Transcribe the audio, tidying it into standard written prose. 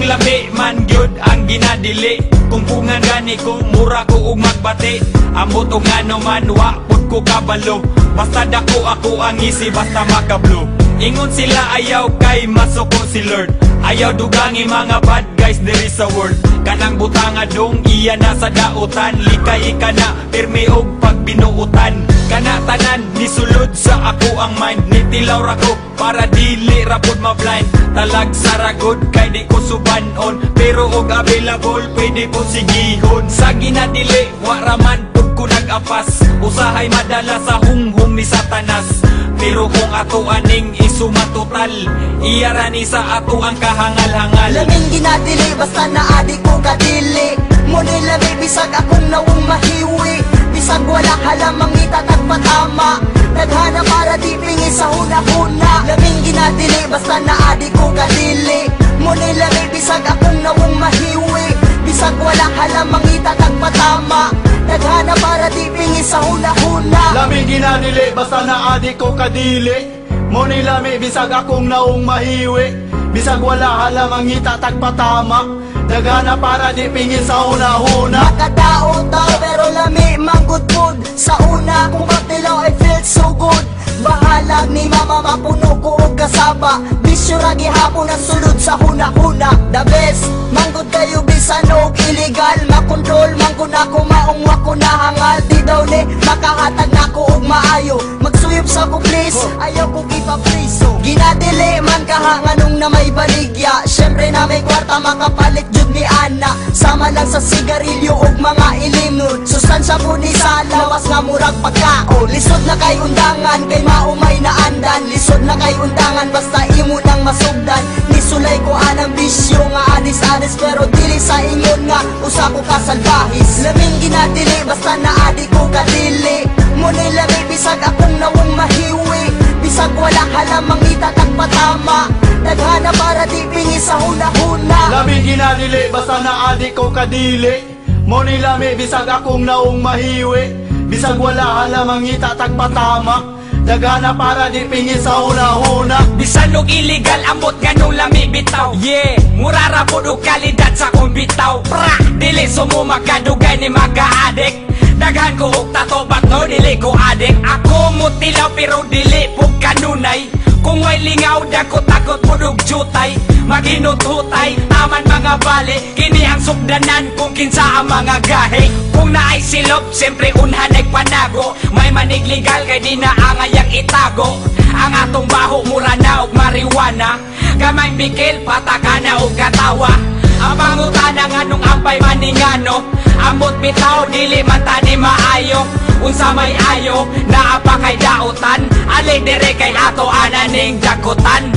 lami man gyud ang ginadili. Kung pungan gani ko, mura ko ug magbati. Ambot og ngano man wa pud ko kabalo. Basta dako ako ang isi, basta makablo. Ingon sila ayaw kay masuko si Lord. Ayaw dugangi mga bad guys diri sa world. Kanang butanga dong iya na sa dautan. Likay ka na pirmi og pagbinuutan. Kana tanan nisulod sa ako ang mind. Nitilaw ra ko para dili ra pud ma-blind. Talag saragod kay di ko subanon. Pero og available pwede ko sigihon. Sa ginadili wa raman pud ko nag-apas. Usahay madala sa hunghong ni Satanas. Pero kung ato aning isumatotal, iyarani sa ato ang kahangal-hangal. Laming ginadili basta naadi ko kadili. Muni lami bisag akong nawong mahiwi. Bisag wala halamang itatag patama. Naghana para di pingi sa huna-huna. Laming ginadili basta naadi ko kadili. Muni lami bisag akong nawong mahiwi. Bisag wala halamang itatag patama. Naghana para di pingi sa huna-huna. Lami ginadili basta naadi ko kadili. Muni lami bisag akong naong mahiwi. Bisag wala halamang itatag patama. Dagana para di pingi sa huna-huna. Makadao tao pero lami manggod pod. Sa una kung kaptilaw I feel so good. Bahalag ni mama mapuno ko og kasaba. Bisyo ra gihapon ang sulod sa huna-huna. The best manggod kayo bisan og illegal. Makontrol manggod ako maong wako nahangal. Di daw ni makahatag nako og maayo. Magsuyop sa ko please, ayaw ko ipapriso. Ginadili man kahanganong na may baligya. Syempre na may kwarta makapalit jud ni ana. Sama lang sa sigarilyo og mga ilimnon. Sustansya po ni sa lawas nga murag pagkaon. Lisod na kay undangan kay maumay na andan. Lisod na kay undangan basta imo nang masugdan. Nisulay ko anang bisyo nga anis-anis pero dili sa ingon nga usa ko kasalbahis. Laming ginadili basta naadi ko kadili. Muni lami bisag akong nawong mahiwi. Bisag wala halamang itatag patama. Naghana para di pingi sa huna-huna. Lami ginadili basta naadi ko kadili. Muni lami bisag akong naong mahiwi. Bisag wala halamang itatag patama. Dagana para di pingi sa huna-huna. Bisan og illegal ambot ganong lami bitaw. Yeah, mura ra pud og kalidad sa kong bitaw. Pra, dili sumo makadugay ni mga-addict. Daghan ko og tato but no dili ko addict. Ako mutilaw pero dili pug kanunay. Kung way lingaw dako takot pud og jutay. Maghinututay, taman mga bali. Kini ang sugdanan kung kinsa ang mga gahe. Kung naay silop, siyempre unhan ay panago. May manig legal kay di na angayang itago. Ang atong baho mura na og marijuana. Kamay bikil, pataka na og katawa. Ang pangutana nga nung ampay maningano. Ambot bitaw, dili mata ni maayo. Unsa may ayo, naapa kay dautan. Ali dire kay ato ananing dakutan.